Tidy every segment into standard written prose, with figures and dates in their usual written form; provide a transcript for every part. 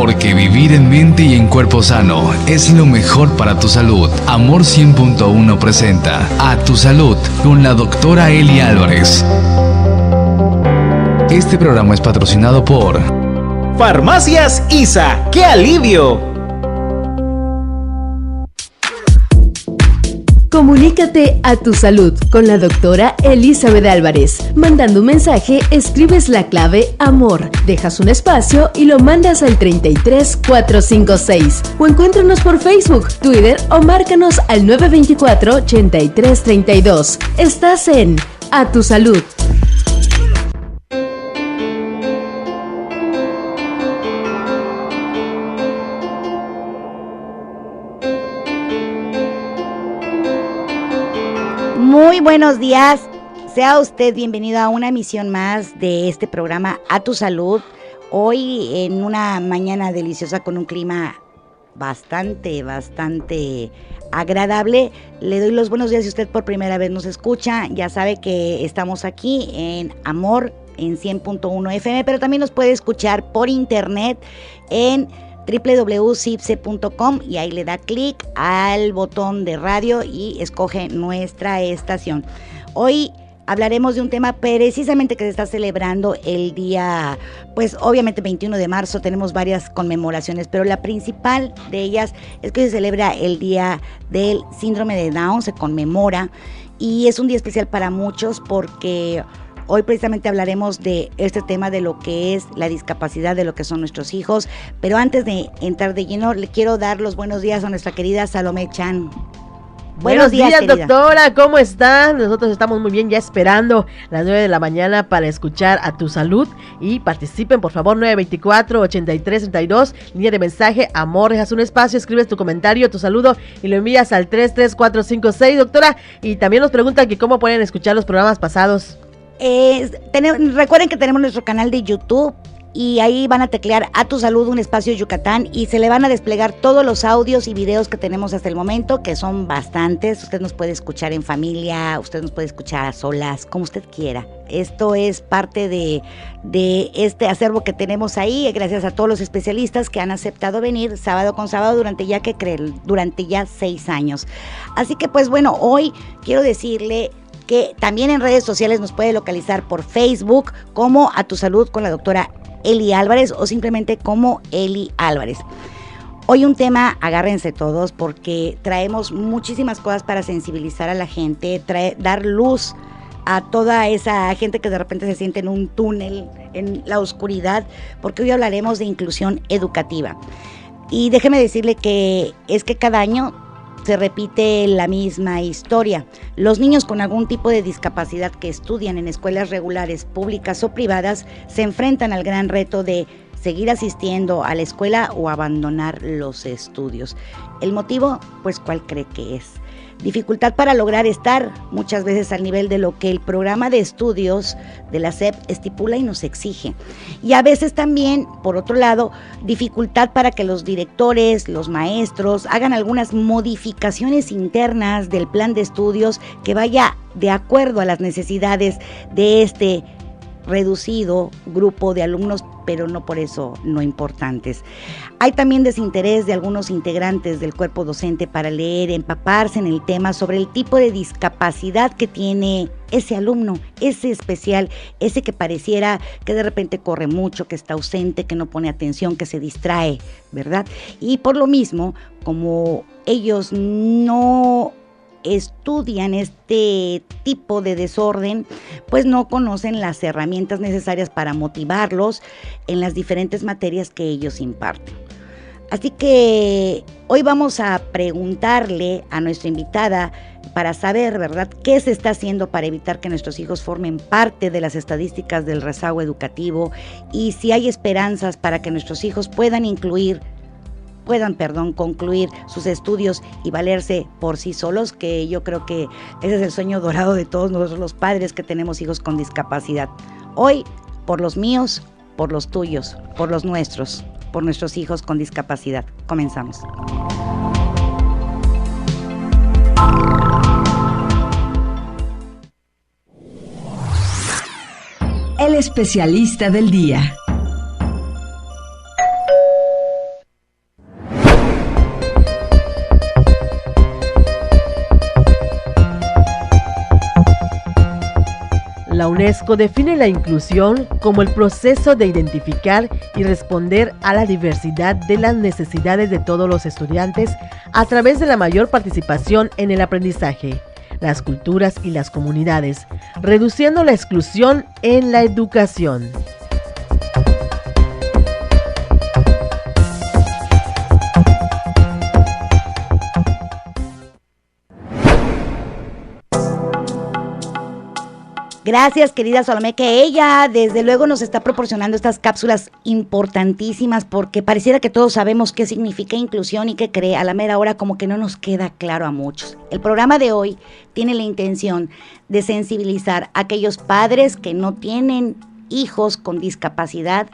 Porque vivir en mente y en cuerpo sano es lo mejor para tu salud. Amor 100.1 presenta A Tu Salud con la doctora Eli Álvarez. Este programa es patrocinado por Farmacias ISA. ¡Qué alivio! Comunícate a Tu Salud con la doctora Elizabeth Álvarez. Mandando un mensaje, escribes la clave AMOR, dejas un espacio y lo mandas al 33456. O encuéntranos por Facebook, Twitter o márcanos al 924-8332. Estás en A Tu Salud. Muy buenos días, sea usted bienvenido a una emisión más de este programa A Tu Salud. Hoy en una mañana deliciosa con un clima bastante agradable. Le doy los buenos días si usted por primera vez nos escucha. Ya sabe que estamos aquí en Amor en 100.1 FM, pero también nos puede escuchar por internet en www.cipse.com y ahí le da clic al botón de radio y escoge nuestra estación. Hoy hablaremos de un tema precisamente que se está celebrando el día, pues obviamente 21 de marzo, tenemos varias conmemoraciones, pero la principal de ellas es que se celebra el día del síndrome de Down, se conmemora y es un día especial para muchos porque hoy precisamente hablaremos de este tema de lo que es la discapacidad, de lo que son nuestros hijos, pero antes de entrar de lleno, le quiero dar los buenos días a nuestra querida Salomé Chan. Buenos días, doctora, ¿cómo están? Nosotros estamos muy bien, ya esperando las 9 de la mañana para escuchar A Tu Salud y participen, por favor, 924-8332, línea de mensaje, amor, dejas un espacio, escribes tu comentario, tu saludo y lo envías al 33456, doctora, y también nos preguntan que cómo pueden escuchar los programas pasados. Recuerden que tenemos nuestro canal de YouTube y ahí van a teclear A Tu Salud, un espacio Yucatán, y se le van a desplegar todos los audios y videos que tenemos hasta el momento, que son bastantes. Usted nos puede escuchar en familia, usted nos puede escuchar a solas, como usted quiera. Esto es parte de este acervo que tenemos ahí, gracias a todos los especialistas que han aceptado venir sábado con sábado durante ya 6 años. Así que pues bueno, hoy quiero decirle que también en redes sociales nos puede localizar por Facebook como A Tu Salud con la doctora Eli Álvarez o simplemente como Eli Álvarez. Hoy un tema, agárrense todos porque traemos muchísimas cosas para sensibilizar a la gente, dar luz a toda esa gente que de repente se siente en un túnel, en la oscuridad, porque hoy hablaremos de inclusión educativa. Y déjeme decirle que es que cada año se repite la misma historia. Los niños con algún tipo de discapacidad que estudian en escuelas regulares, públicas o privadas, se enfrentan al gran reto de seguir asistiendo a la escuela o abandonar los estudios. ¿El motivo? Pues, ¿cuál cree que es? Dificultad para lograr estar muchas veces al nivel de lo que el programa de estudios de la SEP estipula y nos exige. Y a veces también, por otro lado, dificultad para que los directores, los maestros hagan algunas modificaciones internas del plan de estudios que vaya de acuerdo a las necesidades de este reducido grupo de alumnos, pero no por eso no importantes. Hay también desinterés de algunos integrantes del cuerpo docente para leer, empaparse en el tema sobre el tipo de discapacidad que tiene ese alumno, ese especial, ese que pareciera que de repente corre mucho, que está ausente, que no pone atención, que se distrae, ¿verdad? Y por lo mismo, como ellos no estudian este tipo de desorden, pues no conocen las herramientas necesarias para motivarlos en las diferentes materias que ellos imparten. Así que hoy vamos a preguntarle a nuestra invitada para saber, ¿verdad?, qué se está haciendo para evitar que nuestros hijos formen parte de las estadísticas del rezago educativo y si hay esperanzas para que nuestros hijos puedan concluir sus estudios y valerse por sí solos, que yo creo que ese es el sueño dorado de todos nosotros los padres que tenemos hijos con discapacidad. Hoy, por los míos, por los tuyos, por los nuestros, por nuestros hijos con discapacidad. Comenzamos. El especialista del día. La UNESCO define la inclusión como el proceso de identificar y responder a la diversidad de las necesidades de todos los estudiantes a través de la mayor participación en el aprendizaje, las culturas y las comunidades, reduciendo la exclusión en la educación. Gracias, querida Salomé, que ella desde luego nos está proporcionando estas cápsulas importantísimas, porque pareciera que todos sabemos qué significa inclusión y qué cree, a la mera hora como que no nos queda claro a muchos. El programa de hoy tiene la intención de sensibilizar a aquellos padres que no tienen hijos con discapacidad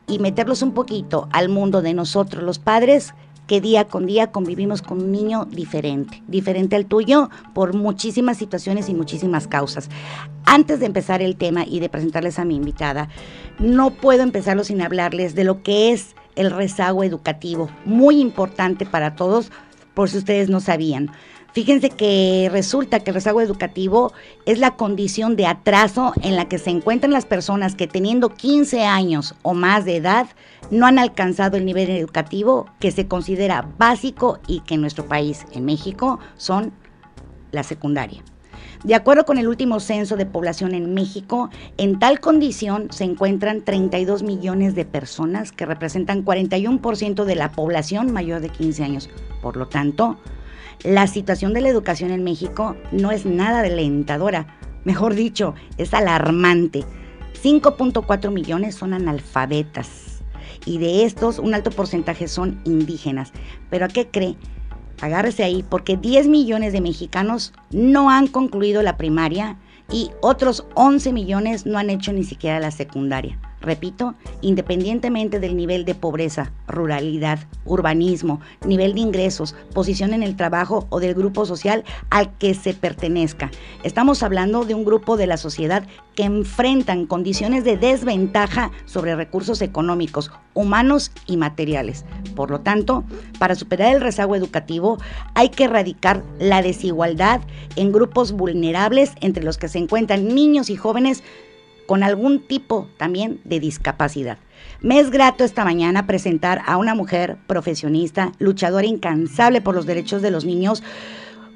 y meterlos un poquito al mundo de nosotros, los padres que día con día convivimos con un niño diferente al tuyo por muchísimas situaciones y muchísimas causas. Antes de empezar el tema y de presentarles a mi invitada, no puedo empezarlo sin hablarles de lo que es el rezago educativo, muy importante para todos, por si ustedes no sabían. Fíjense que resulta que el rezago educativo es la condición de atraso en la que se encuentran las personas que, teniendo 15 años o más de edad, no han alcanzado el nivel educativo que se considera básico y que en nuestro país, en México, son la secundaria. De acuerdo con el último censo de población en México, en tal condición se encuentran 32 millones de personas que representan 41% de la población mayor de 15 años. Por lo tanto, la situación de la educación en México no es nada alentadora, mejor dicho, es alarmante. 5.4 millones son analfabetas y de estos un alto porcentaje son indígenas. ¿Pero a qué cree? Agárrese ahí, porque 10 millones de mexicanos no han concluido la primaria y otros 11 millones no han hecho ni siquiera la secundaria. Repito, independientemente del nivel de pobreza, ruralidad, urbanismo, nivel de ingresos, posición en el trabajo o del grupo social al que se pertenezca. Estamos hablando de un grupo de la sociedad que enfrentan condiciones de desventaja sobre recursos económicos, humanos y materiales. Por lo tanto, para superar el rezago educativo hay que erradicar la desigualdad en grupos vulnerables, entre los que se encuentran niños y jóvenes con algún tipo también de discapacidad. Me es grato esta mañana presentar a una mujer profesionista, luchadora incansable por los derechos de los niños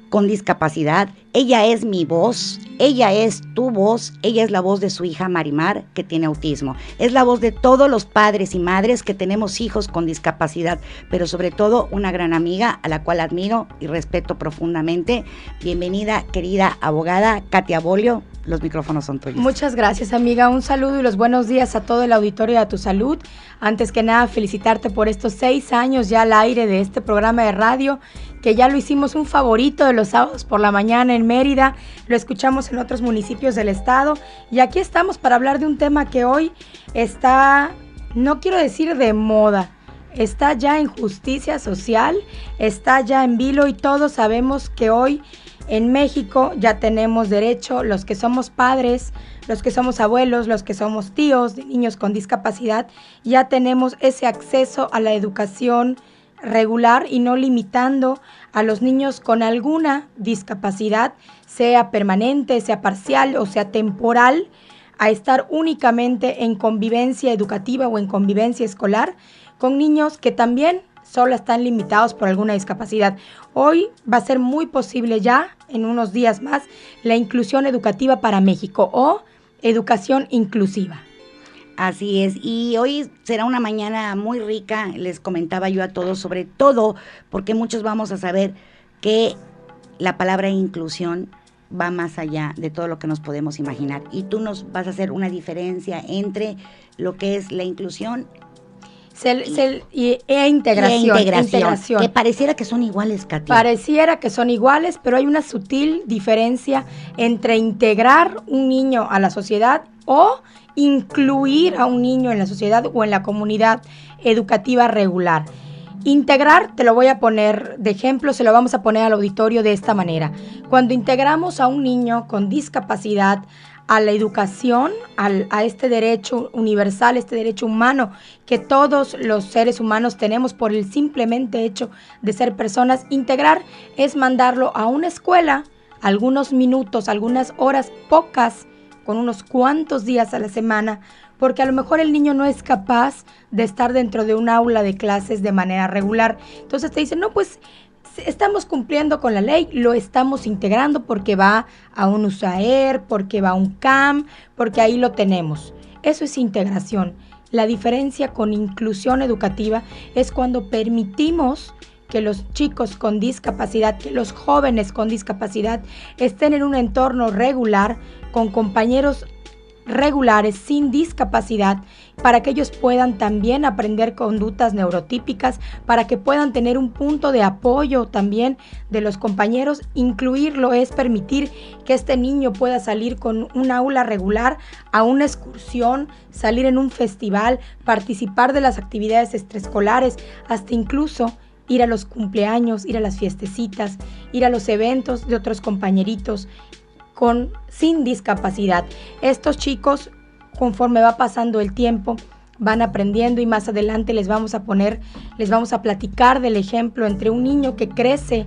con discapacidad. Ella es mi voz, ella es tu voz, ella es la voz de su hija Marimar, que tiene autismo. Es la voz de todos los padres y madres que tenemos hijos con discapacidad, pero sobre todo una gran amiga a la cual admiro y respeto profundamente. Bienvenida, querida abogada Katia Bolio. Los micrófonos son tuyos. Muchas gracias, amiga. Un saludo y los buenos días a todo el auditorio de A Tu Salud. Antes que nada, felicitarte por estos 6 años ya al aire de este programa de radio, que ya lo hicimos un favorito de los sábados por la mañana en Mérida, lo escuchamos en otros municipios del estado, y aquí estamos para hablar de un tema que hoy está, no quiero decir de moda, está ya en justicia social, está ya en vilo, y todos sabemos que hoy en México ya tenemos derecho, los que somos padres, los que somos abuelos, los que somos tíos de niños con discapacidad, ya tenemos ese acceso a la educación regular y no limitando a los niños con alguna discapacidad, sea permanente, sea parcial o sea temporal, a estar únicamente en convivencia educativa o en convivencia escolar con niños que también solo están limitados por alguna discapacidad. Hoy va a ser muy posible ya, en unos días más, la inclusión educativa para México o educación inclusiva. Así es, y hoy será una mañana muy rica, les comentaba yo a todos, sobre todo porque muchos vamos a saber que la palabra inclusión va más allá de todo lo que nos podemos imaginar, y tú nos vas a hacer una diferencia entre lo que es la inclusión e integración, que pareciera que son iguales, Katia. Pareciera que son iguales, pero hay una sutil diferencia entre integrar un niño a la sociedad o incluir a un niño en la sociedad o en la comunidad educativa regular. Integrar, te lo voy a poner de ejemplo, se lo vamos a poner al auditorio de esta manera. Cuando integramos a un niño con discapacidad a la educación, a este derecho universal, este derecho humano que todos los seres humanos tenemos por el simplemente hecho de ser personas, integrar es mandarlo a una escuela algunos minutos, algunas horas, pocas, con unos cuantos días a la semana, porque a lo mejor el niño no es capaz de estar dentro de un aula de clases de manera regular. Entonces te dicen, no, pues estamos cumpliendo con la ley, lo estamos integrando porque va a un USAER, porque va a un CAM, porque ahí lo tenemos. Eso es integración. La diferencia con inclusión educativa es cuando permitimos que los chicos con discapacidad, que los jóvenes con discapacidad estén en un entorno regular, con compañeros regulares, sin discapacidad, para que ellos puedan también aprender conductas neurotípicas, para que puedan tener un punto de apoyo también de los compañeros. Incluirlo es permitir que este niño pueda salir con un aula regular a una excursión, salir en un festival, participar de las actividades extraescolares, hasta incluso ir a los cumpleaños, ir a las fiestecitas, ir a los eventos de otros compañeritos sin discapacidad. Estos chicos, conforme va pasando el tiempo, van aprendiendo, y más adelante les vamos a platicar del ejemplo entre un niño que crece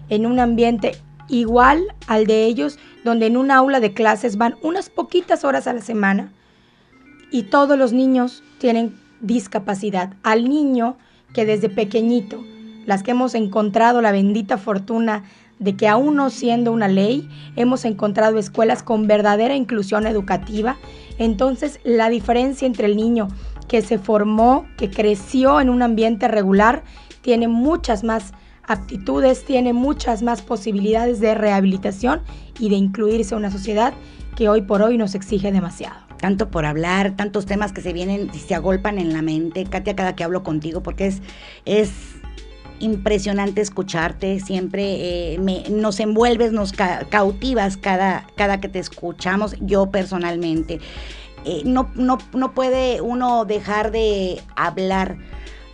en un ambiente igual al de ellos, donde en un aula de clases van unas poquitas horas a la semana y todos los niños tienen discapacidad. Al niño que desde pequeñito, las que hemos encontrado la bendita fortuna de que aún no siendo una ley, hemos encontrado escuelas con verdadera inclusión educativa. Entonces, la diferencia entre el niño que se formó, que creció en un ambiente regular, tiene muchas más aptitudes, tiene muchas más posibilidades de rehabilitación y de incluirse en una sociedad que hoy por hoy nos exige demasiado. Tanto por hablar, tantos temas que se vienen y se agolpan en la mente, Katia, cada que hablo contigo, porque es impresionante escucharte, siempre nos envuelves, nos cautivas cada que te escuchamos. Yo personalmente no puede uno dejar de hablar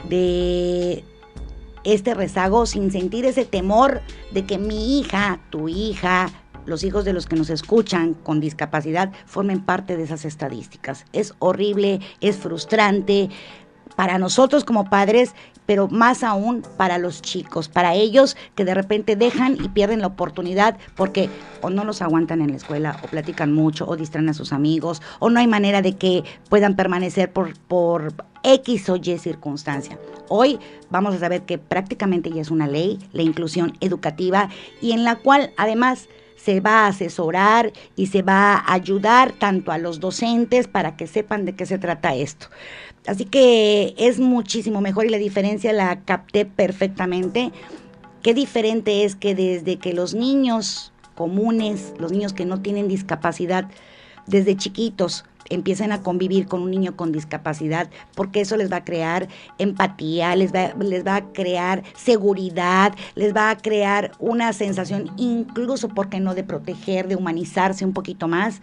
de este rezago sin sentir ese temor de que mi hija, tu hija, los hijos de los que nos escuchan con discapacidad formen parte de esas estadísticas. Es horrible, es frustrante para nosotros como padres, pero más aún para los chicos, para ellos que de repente dejan y pierden la oportunidad porque o no los aguantan en la escuela, o platican mucho, o distraen a sus amigos, o no hay manera de que puedan permanecer por X o Y circunstancia. Hoy vamos a saber que prácticamente ya es una ley, la inclusión educativa, y en la cual además se va a asesorar y se va a ayudar tanto a los docentes para que sepan de qué se trata esto. Así que es muchísimo mejor, y la diferencia la capté perfectamente. Qué diferente es que desde que los niños comunes, los niños que no tienen discapacidad, desde chiquitos empiecen a convivir con un niño con discapacidad, porque eso les va a crear empatía, les va a crear seguridad, les va a crear una sensación incluso, ¿por qué no?, de proteger, de humanizarse un poquito más.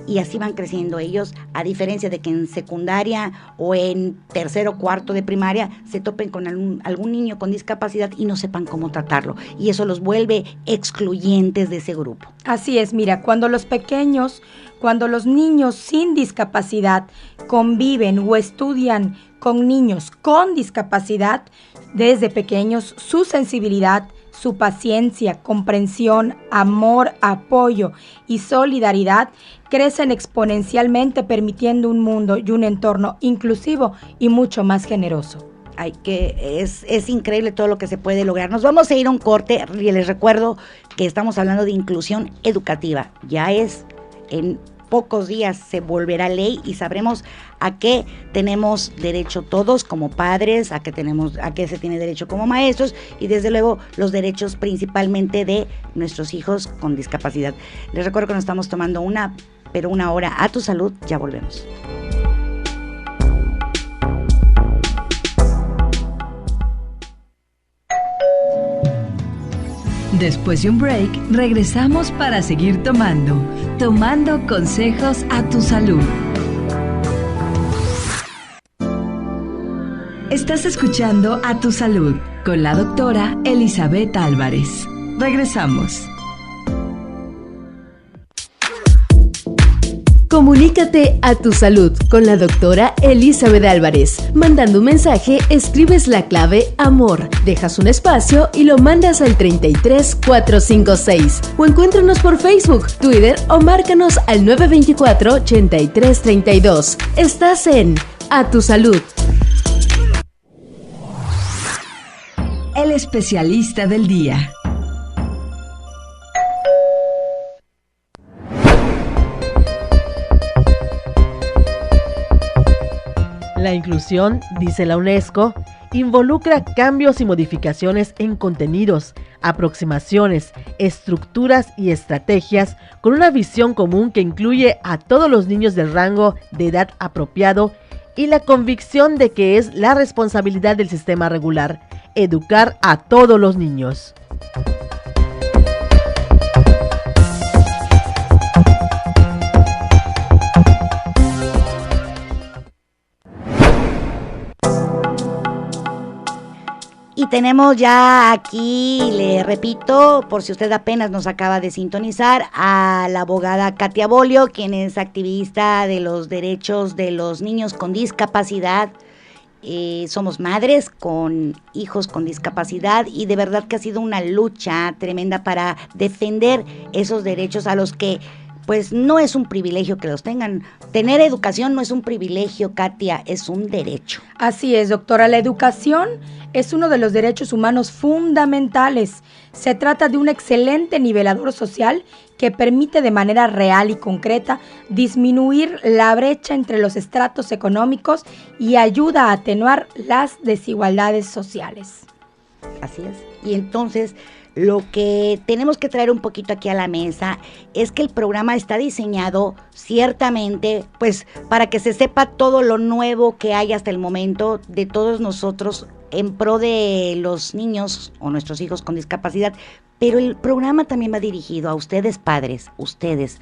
Y así van creciendo ellos, a diferencia de que en secundaria o en tercero o cuarto de primaria se topen con algún niño con discapacidad y no sepan cómo tratarlo. Y eso los vuelve excluyentes de ese grupo. Así es, mira, cuando los niños sin discapacidad conviven o estudian con niños con discapacidad, desde pequeños, su sensibilidad, su paciencia, comprensión, amor, apoyo y solidaridad crecen exponencialmente, permitiendo un mundo y un entorno inclusivo y mucho más generoso. Es increíble todo lo que se puede lograr. Nos vamos a ir a un corte y les recuerdo que estamos hablando de inclusión educativa. Ya es en pocos días se volverá ley y sabremos a qué tenemos derecho todos como padres, a qué se tiene derecho como maestros, y desde luego los derechos principalmente de nuestros hijos con discapacidad. Les recuerdo que nos estamos tomando una hora a tu salud. Ya volvemos. Después de un break, regresamos para seguir tomando consejos a tu salud. Estás escuchando A Tu Salud con la doctora Elizabeth Álvarez. Regresamos. Comunícate a tu salud con la doctora Elizabeth Álvarez. Mandando un mensaje, escribes la clave AMOR, dejas un espacio y lo mandas al 33456. O encuéntranos por Facebook, Twitter o márcanos al 924-8332. Estás en A Tu Salud. El especialista del día. La inclusión, dice la UNESCO, involucra cambios y modificaciones en contenidos, aproximaciones, estructuras y estrategias con una visión común que incluye a todos los niños del rango de edad apropiado y la convicción de que es la responsabilidad del sistema regular educar a todos los niños. Y tenemos ya aquí, le repito, por si usted apenas nos acaba de sintonizar, a la abogada Katia Bolio, quien es activista de los derechos de los niños con discapacidad. Somos madres con hijos con discapacidad y de verdad que ha sido una lucha tremenda para defender esos derechos a los que pues no es un privilegio que los tengan. Tener educación no es un privilegio, Katia, es un derecho. Así es, doctora. La educación es uno de los derechos humanos fundamentales. Se trata de un excelente nivelador social que permite de manera real y concreta disminuir la brecha entre los estratos económicos y ayuda a atenuar las desigualdades sociales. Así es. Y entonces, lo que tenemos que traer un poquito aquí a la mesa es que el programa está diseñado ciertamente pues para que se sepa todo lo nuevo que hay hasta el momento de todos nosotros en pro de los niños o nuestros hijos con discapacidad, pero el programa también va dirigido a ustedes padres, ustedes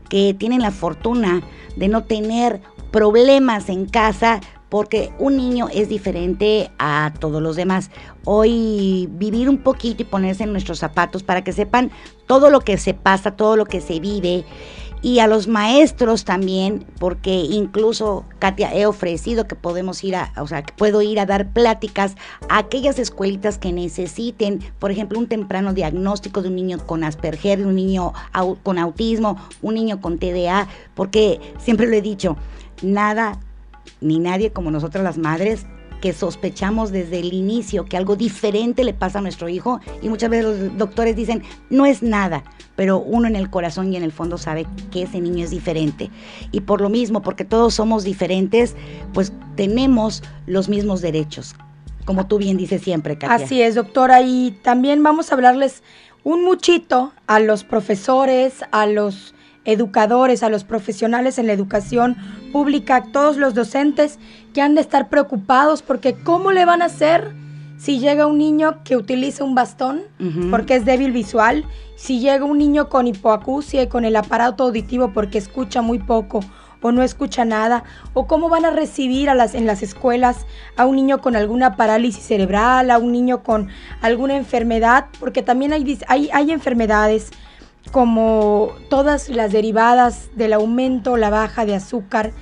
que tienen la fortuna de no tener problemas en casa, porque un niño es diferente a todos los demás. Hoy vivir un poquito y ponerse en nuestros zapatos para que sepan todo lo que se pasa, todo lo que se vive, y a los maestros también, porque incluso, Katia, he ofrecido que podemos ir que puedo ir a dar pláticas a aquellas escuelitas que necesiten, por ejemplo, un temprano diagnóstico de un niño con Asperger, un niño con autismo, un niño con TDA, porque siempre lo he dicho, nada ni nadie como nosotras las madres que sospechamos desde el inicio que algo diferente le pasa a nuestro hijo, y muchas veces los doctores dicen no es nada, pero uno en el corazón y en el fondo sabe que ese niño es diferente, y por lo mismo, porque todos somos diferentes, pues tenemos los mismos derechos, como tú bien dices siempre, Katia. Así es, doctora, y también vamos a hablarles un muchito a los profesores, a los educadores, a los profesionales en la educación pública, a todos los docentes que han de estar preocupados porque ¿cómo le van a hacer si llega un niño que utiliza un bastón porque es débil visual? Si llega un niño con hipoacusia y con el aparato auditivo porque escucha muy poco o no escucha nada, o cómo van a recibir en las escuelas a un niño con alguna parálisis cerebral, a un niño con alguna enfermedad, porque también hay enfermedades como todas las derivadas del aumento o la baja de azúcar,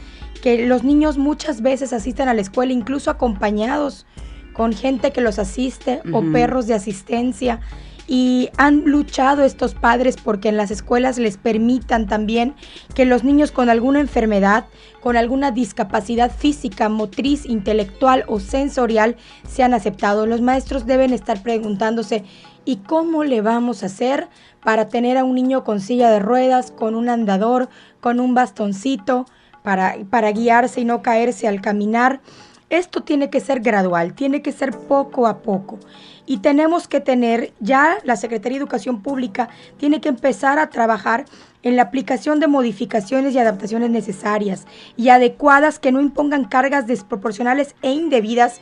que los niños muchas veces asisten a la escuela incluso acompañados con gente que los asiste o perros de asistencia, y han luchado estos padres porque en las escuelas les permitan también que los niños con alguna enfermedad, con alguna discapacidad física, motriz, intelectual o sensorial sean aceptados. Los maestros deben estar preguntándose, ¿y cómo le vamos a hacer para tener a un niño con silla de ruedas, con un andador, con un bastoncito, para guiarse y no caerse al caminar? Esto tiene que ser gradual, tiene que ser poco a poco. Y tenemos que tener, ya la Secretaría de Educación Pública tiene que empezar a trabajar en la aplicación de modificaciones y adaptaciones necesarias y adecuadas que no impongan cargas desproporcionales e indebidas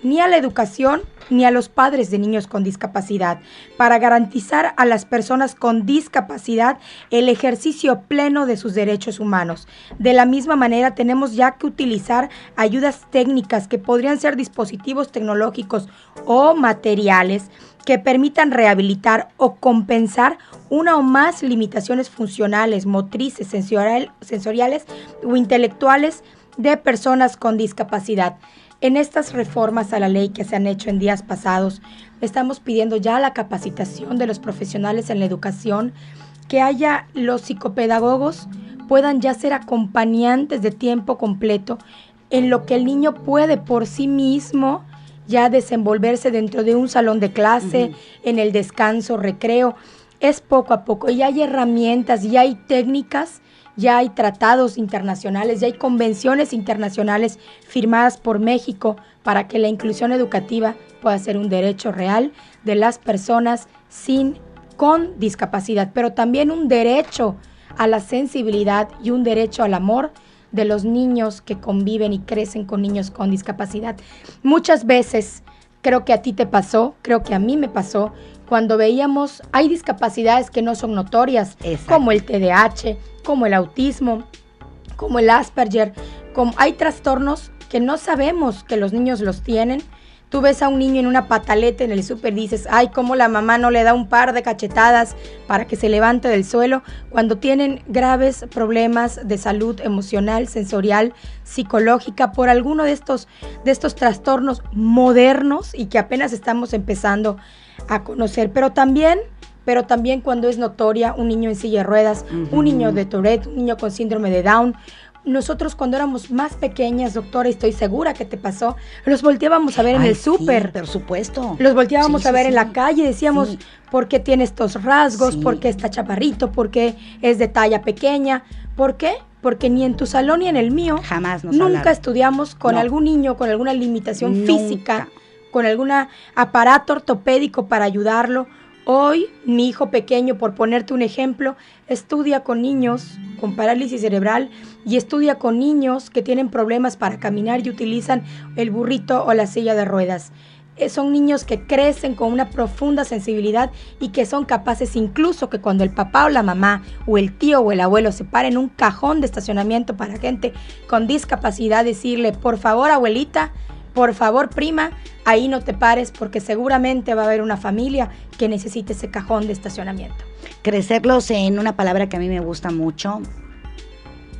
ni a la educación ni a los padres de niños con discapacidad, para garantizar a las personas con discapacidad el ejercicio pleno de sus derechos humanos. De la misma manera, tenemos ya que utilizar ayudas técnicas que podrían ser dispositivos tecnológicos o materiales que permitan rehabilitar o compensar una o más limitaciones funcionales, motrices, sensoriales o intelectuales de personas con discapacidad. En estas reformas a la ley que se han hecho en días pasados, estamos pidiendo ya la capacitación de los profesionales en la educación, que haya los psicopedagogos puedan ya ser acompañantes de tiempo completo en lo que el niño puede por sí mismo ya desenvolverse dentro de un salón de clase, en el descanso, recreo. Es poco a poco, y hay herramientas, ya hay técnicas, ya hay tratados internacionales, ya hay convenciones internacionales firmadas por México para que la inclusión educativa pueda ser un derecho real de las personas con discapacidad, pero también un derecho a la sensibilidad y un derecho al amor de los niños que conviven y crecen con niños con discapacidad. Muchas veces, creo que a ti te pasó, creo que a mí me pasó, cuando veíamos, hay discapacidades que no son notorias, como el TDAH, como el autismo, como el Asperger, hay trastornos que no sabemos que los niños los tienen. Tú ves a un niño en una pataleta en el súper y dices, ay, cómo la mamá no le da un par de cachetadas para que se levante del suelo, cuando tienen graves problemas de salud emocional, sensorial, psicológica, por alguno de estos trastornos modernos y que apenas estamos empezando a conocer. Pero también cuando es notoria un niño en silla de ruedas, un niño de Tourette, un niño con síndrome de Down. Nosotros cuando éramos más pequeñas, doctora, y estoy segura que te pasó, los volteábamos a ver en el súper. Sí, por supuesto. Los volteábamos a ver en la calle, decíamos, ¿por qué tiene estos rasgos? ¿Por qué está chaparrito? ¿Por qué es de talla pequeña? ¿Por qué? Porque ni en tu salón ni en el mío jamás nunca estudiamos con algún niño con alguna limitación física, con algún aparato ortopédico para ayudarlo. Hoy, mi hijo pequeño, por ponerte un ejemplo, estudia con niños con parálisis cerebral y estudia con niños que tienen problemas para caminar y utilizan el burrito o la silla de ruedas. Son niños que crecen con una profunda sensibilidad y que son capaces, incluso que cuando el papá o la mamá o el tío o el abuelo se paren en un cajón de estacionamiento para gente con discapacidad, decirle, por favor, abuelita, por favor, prima, ahí no te pares porque seguramente va a haber una familia que necesite ese cajón de estacionamiento. Crecerlos en una palabra que a mí me gusta mucho,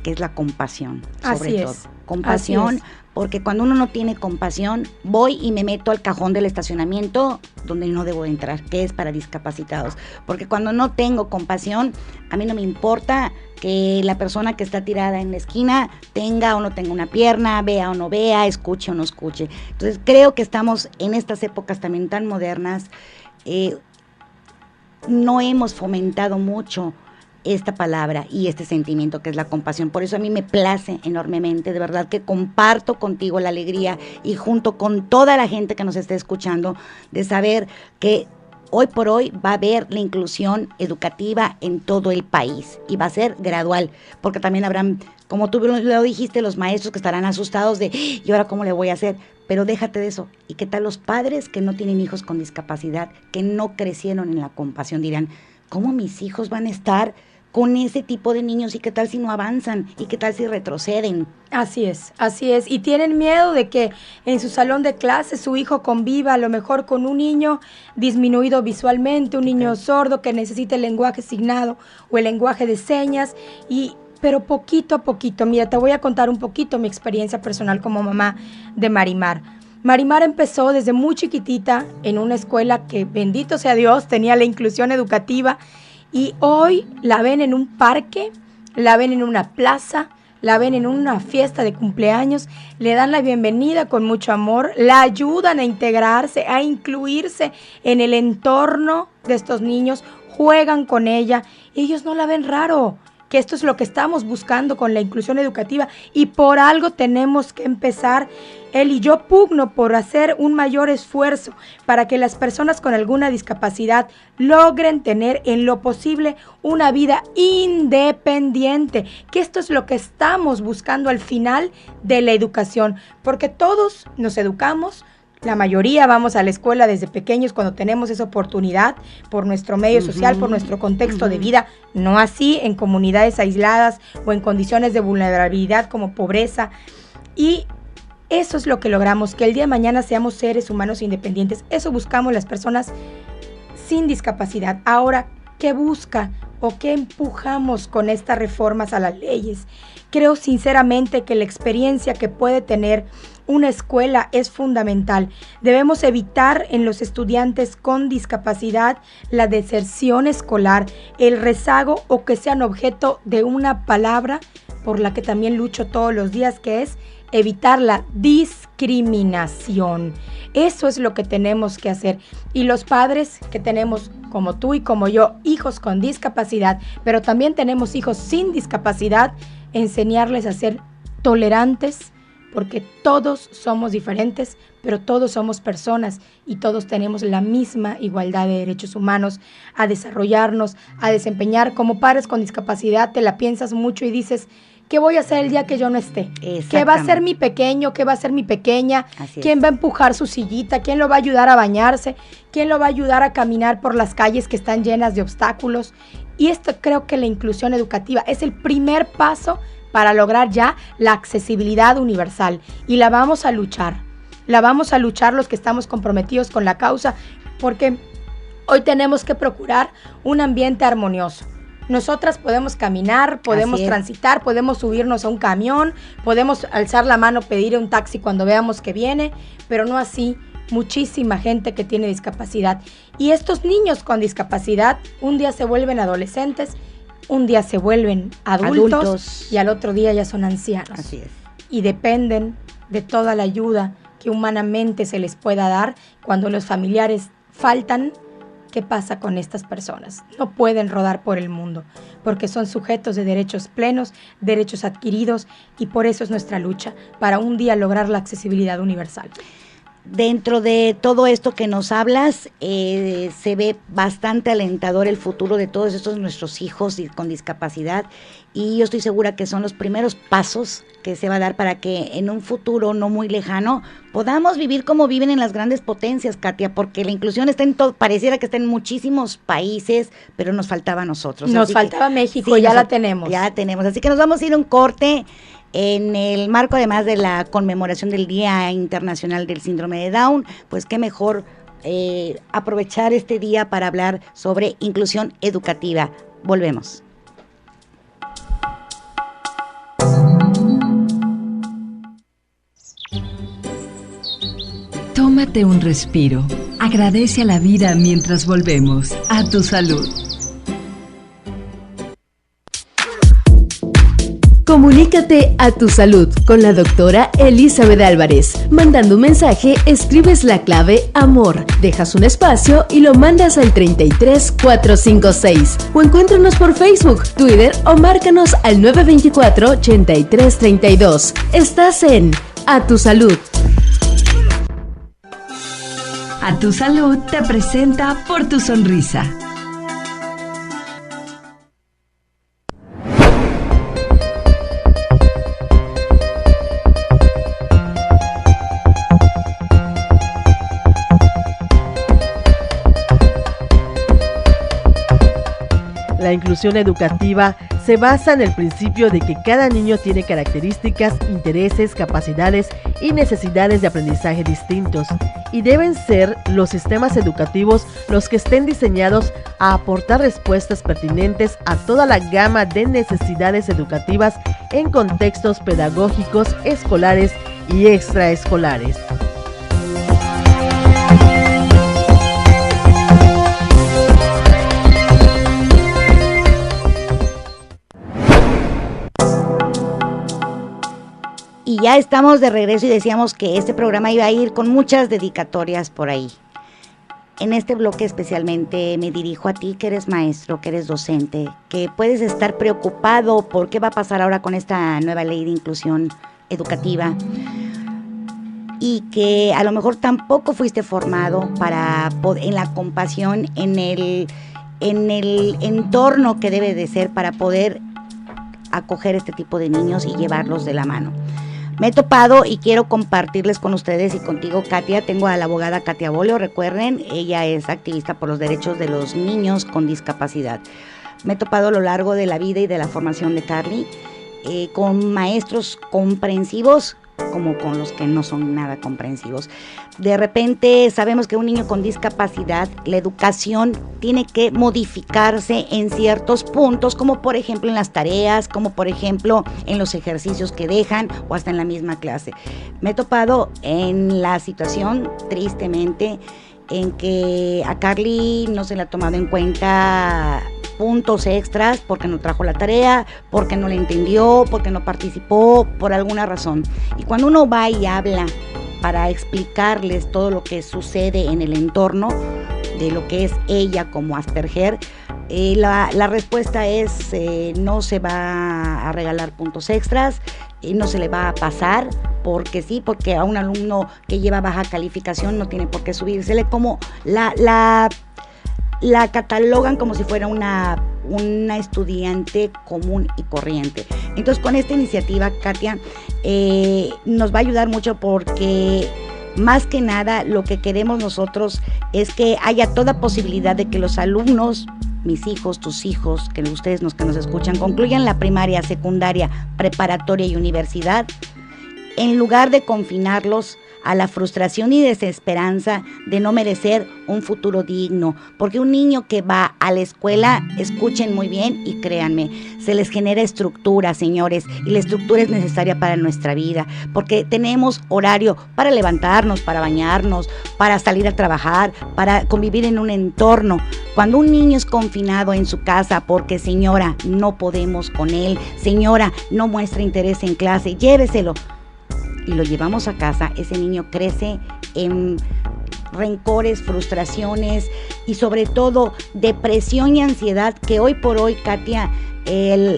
que es la compasión, sobre todo. Compasión, porque cuando uno no tiene compasión, voy y me meto al cajón del estacionamiento donde no debo entrar, que es para discapacitados. Porque cuando no tengo compasión, a mí no me importa que la persona que está tirada en la esquina tenga o no tenga una pierna, vea o no vea, escuche o no escuche. Entonces creo que estamos en estas épocas también tan modernas, no hemos fomentado mucho esta palabra y este sentimiento que es la compasión. Por eso a mí me place enormemente, de verdad que comparto contigo la alegría y junto con toda la gente que nos esté escuchando, de saber que hoy por hoy va a haber la inclusión educativa en todo el país y va a ser gradual, porque también habrán, como tú lo dijiste, los maestros que estarán asustados de, ¿y ahora cómo le voy a hacer? Pero déjate de eso. ¿Y qué tal los padres que no tienen hijos con discapacidad, que no crecieron en la compasión? Dirán, ¿cómo mis hijos van a estar con ese tipo de niños? ¿Y qué tal si no avanzan? ¿Y qué tal si retroceden? Así es. Y tienen miedo de que en su salón de clase su hijo conviva a lo mejor con un niño disminuido visualmente, un niño sordo que necesite el lenguaje signado o el lenguaje de señas, pero poquito a poquito. Mira, te voy a contar un poquito mi experiencia personal como mamá de Marimar. Marimar empezó desde muy chiquitita en una escuela que, bendito sea Dios, tenía la inclusión educativa. Y hoy la ven en un parque, la ven en una plaza, la ven en una fiesta de cumpleaños, le dan la bienvenida con mucho amor, la ayudan a integrarse, a incluirse en el entorno de estos niños, juegan con ella y ellos no la ven raro, que esto es lo que estamos buscando con la inclusión educativa y por algo tenemos que empezar. Él y yo pugno por hacer un mayor esfuerzo para que las personas con alguna discapacidad logren tener en lo posible una vida independiente, que esto es lo que estamos buscando al final de la educación, porque todos nos educamos, La mayoría vamos a la escuela desde pequeños cuando tenemos esa oportunidad por nuestro medio social, por nuestro contexto de vida, no así en comunidades aisladas o en condiciones de vulnerabilidad como pobreza. Y eso es lo que logramos, que el día de mañana seamos seres humanos independientes. Eso buscamos las personas sin discapacidad. Ahora, ¿qué busca o qué empujamos con estas reformas a las leyes? Creo sinceramente que la experiencia que puede tener una escuela es fundamental. Debemos evitar en los estudiantes con discapacidad la deserción escolar, el rezago o que sean objeto de una palabra por la que también lucho todos los días, que es evitar la discriminación. Eso es lo que tenemos que hacer. Y los padres que tenemos, como tú y como yo, hijos con discapacidad, pero también tenemos hijos sin discapacidad, enseñarles a ser tolerantes, porque todos somos diferentes, pero todos somos personas y todos tenemos la misma igualdad de derechos humanos, a desarrollarnos, a desempeñar. Como padres con discapacidad te la piensas mucho y dices, ¿qué voy a hacer el día que yo no esté? ¿Qué va a hacer mi pequeño? ¿Qué va a hacer mi pequeña? ¿Quién va a empujar su sillita? ¿Quién lo va a ayudar a bañarse? ¿Quién lo va a ayudar a caminar por las calles que están llenas de obstáculos? Y esto creo que la inclusión educativa es el primer paso para lograr ya la accesibilidad universal. Y la vamos a luchar. La vamos a luchar los que estamos comprometidos con la causa, porque hoy tenemos que procurar un ambiente armonioso. Nosotras podemos caminar, podemos transitar, podemos subirnos a un camión, podemos alzar la mano, pedir un taxi cuando veamos que viene, pero no así muchísima gente que tiene discapacidad. Y estos niños con discapacidad un día se vuelven adolescentes, un día se vuelven adultos y al otro día ya son ancianos. Así es. Y dependen de toda la ayuda que humanamente se les pueda dar. Cuando los familiares faltan, ¿qué pasa con estas personas? No pueden rodar por el mundo porque son sujetos de derechos plenos, derechos adquiridos, y por eso es nuestra lucha, para un día lograr la accesibilidad universal. Dentro de todo esto que nos hablas, se ve bastante alentador el futuro de todos estos nuestros hijos con discapacidad, y yo estoy segura que son los primeros pasos que se va a dar para que en un futuro no muy lejano podamos vivir como viven en las grandes potencias, Katia, porque la inclusión está en todo, pareciera que está en muchísimos países, pero nos faltaba a nosotros. Nos faltaba México, ya la tenemos. Ya la tenemos, así que nos vamos a ir a un corte. En el marco además de la conmemoración del Día Internacional del Síndrome de Down, pues qué mejor aprovechar este día para hablar sobre inclusión educativa. Volvemos. Tómate un respiro. Agradece a la vida mientras volvemos. A tu salud. Comunícate a tu salud con la doctora Elizabeth Álvarez. Mandando un mensaje, escribes la clave AMOR, dejas un espacio y lo mandas al 33456. O encuéntranos por Facebook, Twitter o márcanos al 924-8332. Estás en A tu salud. A tu salud te presenta Por tu sonrisa. La inclusión educativa se basa en el principio de que cada niño tiene características, intereses, capacidades y necesidades de aprendizaje distintos, y deben ser los sistemas educativos los que estén diseñados a aportar respuestas pertinentes a toda la gama de necesidades educativas en contextos pedagógicos, escolares y extraescolares. Y ya estamos de regreso y decíamos que este programa iba a ir con muchas dedicatorias por ahí. En este bloque especialmente me dirijo a ti, que eres maestro, que eres docente, que puedes estar preocupado por qué va a pasar ahora con esta nueva ley de inclusión educativa, y que a lo mejor tampoco fuiste formado en la compasión, en el entorno que debe de ser para poder acoger este tipo de niños y llevarlos de la mano. Me he topado y quiero compartirles con ustedes y contigo, Katia. Tengo a la abogada Katia Bolio, recuerden, ella es activista por los derechos de los niños con discapacidad. Me he topado a lo largo de la vida y de la formación de Carly con maestros comprensivos como con los que no son nada comprensivos. De repente sabemos que un niño con discapacidad, la educación tiene que modificarse en ciertos puntos, como por ejemplo en las tareas, como por ejemplo en los ejercicios que dejan o hasta en la misma clase. Me he topado en la situación, tristemente, en que a Carly no se le ha tomado en cuenta puntos extras porque no trajo la tarea, porque no la entendió, porque no participó, por alguna razón. Y cuando uno va y habla para explicarles todo lo que sucede en el entorno de lo que es ella como Asperger, la respuesta es no se va a regalar puntos extras, no se le va a pasar, porque sí, porque a un alumno que lleva baja calificación no tiene por qué subírsele, como la catalogan como si fuera una estudiante común y corriente. Entonces, con esta iniciativa, Katia, nos va a ayudar mucho porque más que nada lo que queremos nosotros es que haya toda posibilidad de que los alumnos, mis hijos, tus hijos, que ustedes que nos escuchan, concluyan la primaria, secundaria, preparatoria y universidad, en lugar de confinarlos a la frustración y desesperanza de no merecer un futuro digno, porque un niño que va a la escuela, escuchen muy bien y créanme, se les genera estructura, señores, y la estructura es necesaria para nuestra vida, porque tenemos horario para levantarnos, para bañarnos, para salir a trabajar, para convivir en un entorno. Cuando un niño es confinado en su casa porque, señora, no podemos con él, señora, no muestra interés en clase, lléveselo, y lo llevamos a casa, ese niño crece en rencores, frustraciones y sobre todo depresión y ansiedad, que hoy por hoy, Katia,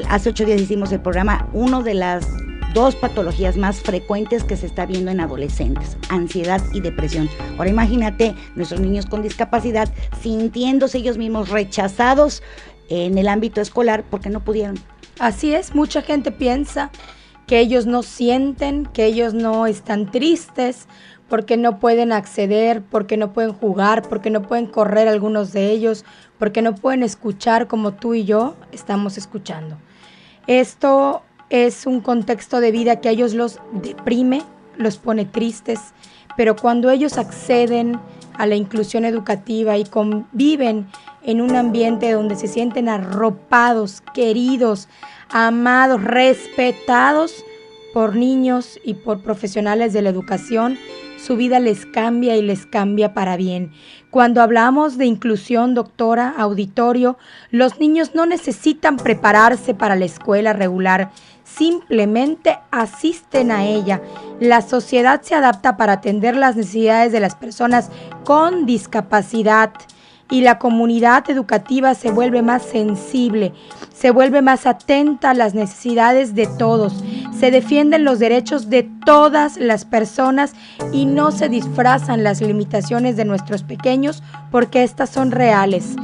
hace 8 días hicimos el programa, una de las 2 patologías más frecuentes que se está viendo en adolescentes, ansiedad y depresión. Ahora imagínate nuestros niños con discapacidad sintiéndose ellos mismos rechazados en el ámbito escolar porque no pudieron. Así es, mucha gente piensa que ellos no sienten, que ellos no están tristes, porque no pueden acceder, porque no pueden jugar, porque no pueden correr algunos de ellos, porque no pueden escuchar como tú y yo estamos escuchando. Esto es un contexto de vida que a ellos los deprime, los pone tristes, pero cuando ellos acceden a la inclusión educativa y conviven en un ambiente donde se sienten arropados, queridos, amados, respetados por niños y por profesionales de la educación, su vida les cambia y les cambia para bien. Cuando hablamos de inclusión, doctora, auditorio, los niños no necesitan prepararse para la escuela regular, simplemente asisten a ella. La sociedad se adapta para atender las necesidades de las personas con discapacidad y la comunidad educativa se vuelve más sensible, se vuelve más atenta a las necesidades de todos, se defienden los derechos de todas las personas y no se disfrazan las limitaciones de nuestros pequeños porque estas son reales.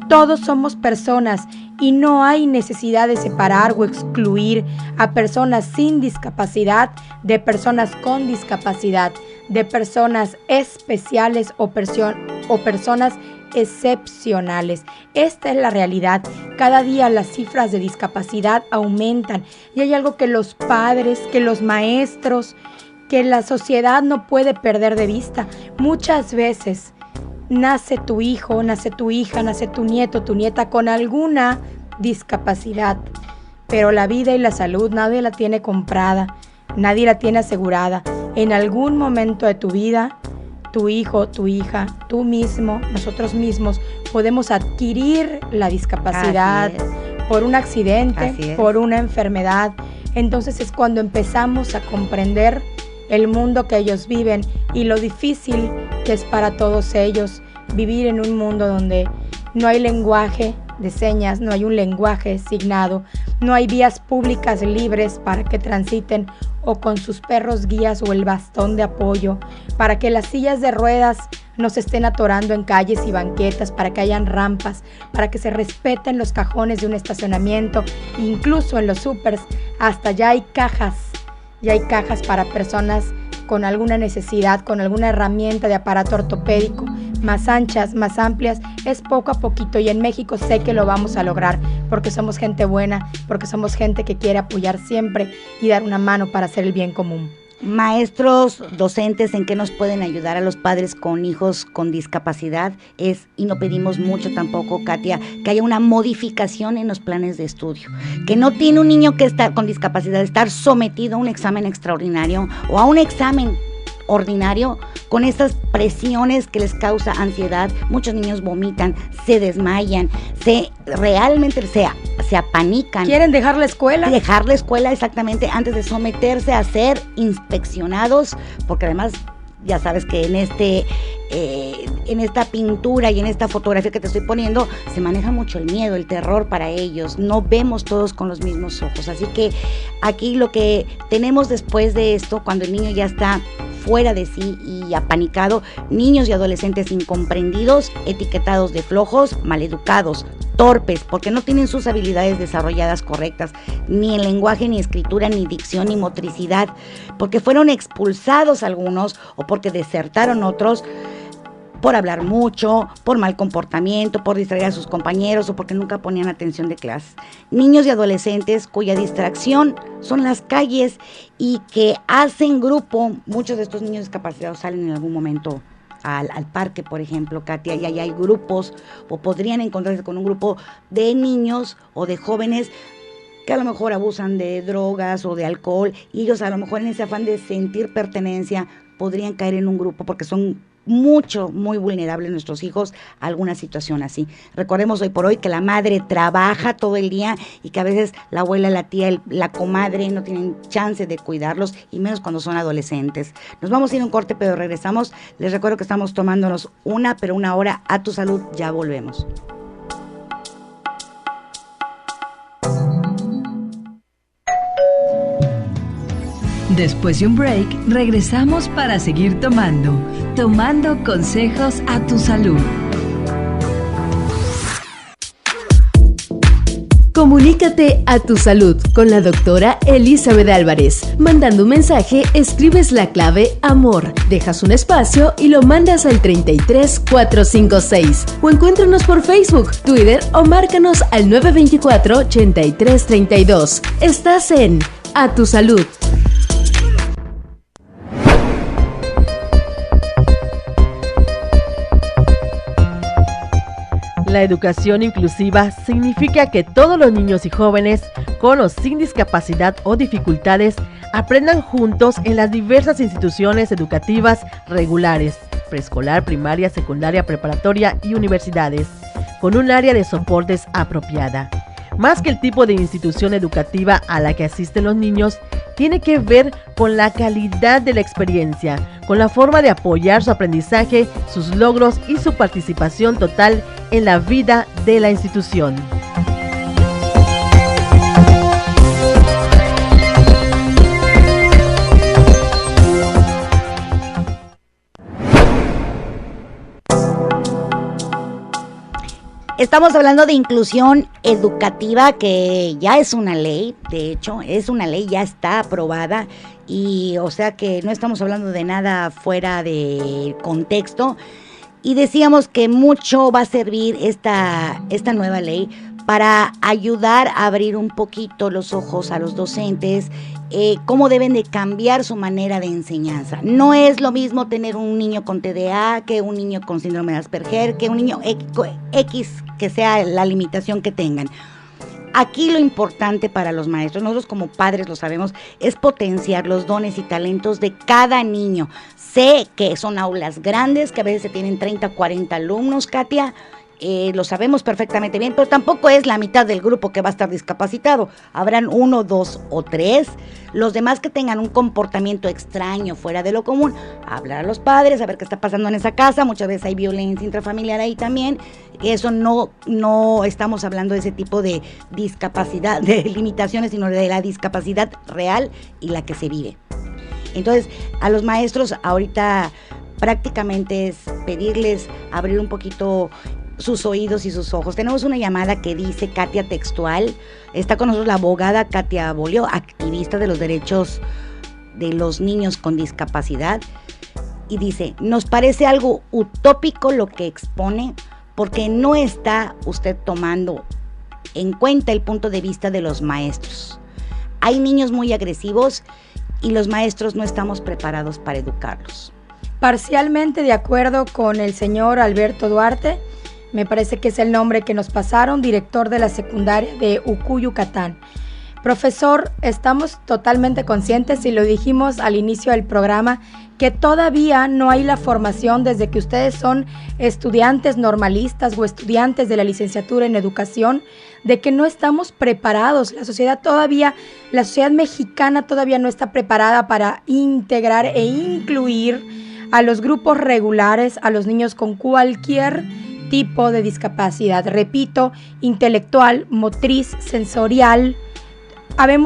Todos somos personas y no hay necesidad de separar o excluir a personas sin discapacidad de personas con discapacidad, de personas especiales o personas excepcionales. Esta es la realidad. Cada día las cifras de discapacidad aumentan y hay algo que los padres, que los maestros, que la sociedad no puede perder de vista. Muchas veces nace tu hijo, nace tu hija, nace tu nieto, tu nieta con alguna discapacidad, pero la vida y la salud nadie la tiene comprada, nadie la tiene asegurada. En algún momento de tu vida, tu hijo, tu hija, tú mismo, nosotros mismos podemos adquirir la discapacidad por un accidente, por una enfermedad. Entonces es cuando empezamos a comprender el mundo que ellos viven y lo difícil que es para todos ellos vivir en un mundo donde no hay lenguaje de señas, no hay un lenguaje signado, no hay vías públicas libres para que transiten o con sus perros guías o el bastón de apoyo, para que las sillas de ruedas no se estén atorando en calles y banquetas, para que hayan rampas, para que se respeten los cajones de un estacionamiento, incluso en los súpers, hasta ya hay cajas ya hay cajas para personas con alguna necesidad, con alguna herramienta de aparato ortopédico, más anchas, más amplias, es poco a poquito, y en México sé que lo vamos a lograr, porque somos gente buena, porque somos gente que quiere apoyar siempre y dar una mano para hacer el bien común. Maestros, docentes, ¿en qué nos pueden ayudar a los padres con hijos con discapacidad? Y no pedimos mucho tampoco, Katia, que haya una modificación en los planes de estudio. Que no tiene un niño que está con discapacidad estar sometido a un examen extraordinario o a un examen ordinario con estas presiones que les causa ansiedad. Muchos niños vomitan, se desmayan, realmente se apanican. ¿Quieren dejar la escuela? Dejar la escuela, exactamente, antes de someterse a ser inspeccionados, porque además ya sabes que en esta pintura y en esta fotografía que te estoy poniendo se maneja mucho el miedo, el terror para ellos. No vemos todos con los mismos ojos, así que aquí lo que tenemos después de esto, cuando el niño ya está fuera de sí y apanicado, niños y adolescentes incomprendidos, etiquetados de flojos, maleducados, torpes, porque no tienen sus habilidades desarrolladas correctas, ni en lenguaje, ni escritura, ni dicción, ni motricidad, porque fueron expulsados algunos o porque desertaron otros, por hablar mucho, por mal comportamiento, por distraer a sus compañeros o porque nunca ponían atención de clase. Niños y adolescentes cuya distracción son las calles y que hacen grupo. Muchos de estos niños discapacitados salen en algún momento al parque, por ejemplo, Katia, y ahí hay grupos, o podrían encontrarse con un grupo de niños o de jóvenes que a lo mejor abusan de drogas o de alcohol, y ellos a lo mejor en ese afán de sentir pertenencia podrían caer en un grupo porque son muy vulnerables nuestros hijos a alguna situación así. Recordemos hoy por hoy que la madre trabaja todo el día y que a veces la abuela, la tía, la comadre no tienen chance de cuidarlos, y menos cuando son adolescentes. Nos vamos a ir a un corte, pero regresamos. Les recuerdo que estamos tomándonos una hora a tu salud. Ya volvemos. Después de un break, regresamos para seguir tomando consejos a tu salud. Comunícate a tu salud con la doctora Elizabeth Álvarez. Mandando un mensaje, escribes la clave AMOR, dejas un espacio y lo mandas al 33456. O encuéntranos por Facebook, Twitter o márcanos al 924-8332. Estás en A Tu Salud. La educación inclusiva significa que todos los niños y jóvenes, con o sin discapacidad o dificultades, aprendan juntos en las diversas instituciones educativas regulares, preescolar, primaria, secundaria, preparatoria y universidades, con un área de soportes apropiada. Más que el tipo de institución educativa a la que asisten los niños, tiene que ver con la calidad de la experiencia, con la forma de apoyar su aprendizaje, sus logros y su participación total en la vida de la institución. Estamos hablando de inclusión educativa, que ya es una ley, de hecho, es una ley, ya está aprobada, y o sea que no estamos hablando de nada fuera de contexto. Y decíamos que mucho va a servir esta nueva ley para ayudar a abrir un poquito los ojos a los docentes, cómo deben de cambiar su manera de enseñanza. No es lo mismo tener un niño con TDA que un niño con síndrome de Asperger, que un niño X, que sea la limitación que tengan. Aquí lo importante para los maestros, nosotros como padres lo sabemos, es potenciar los dones y talentos de cada niño. Sé que son aulas grandes, que a veces se tienen 30, 40 alumnos, Katia, lo sabemos perfectamente bien, pero tampoco es la mitad del grupo que va a estar discapacitado. Habrán 1, 2 o 3. Los demás que tengan un comportamiento extraño, fuera de lo común, hablar a los padres, a ver qué está pasando en esa casa. Muchas veces hay violencia intrafamiliar ahí también. Eso no estamos hablando de ese tipo de discapacidad, de limitaciones, sino de la discapacidad real y la que se vive. Entonces, a los maestros ahorita prácticamente es pedirles abrir un poquito sus oídos y sus ojos. Tenemos una llamada que dice Katia textual. Está con nosotros la abogada Katia Bolio, activista de los derechos de los niños con discapacidad y dice, nos parece algo utópico lo que expone porque no está usted tomando en cuenta el punto de vista de los maestros. Hay niños muy agresivos y los maestros no estamos preparados para educarlos. Parcialmente de acuerdo con el señor Alberto Duarte, me parece que es el nombre que nos pasaron, director de la secundaria de Ucú, Yucatán. Profesor, estamos totalmente conscientes, y lo dijimos al inicio del programa, que todavía no hay la formación desde que ustedes son estudiantes normalistas o estudiantes de la licenciatura en educación, de que no estamos preparados. La sociedad mexicana todavía no está preparada para integrar e incluir a los grupos regulares, a los niños con cualquier tipo de discapacidad. Repito, intelectual, motriz, sensorial. Hay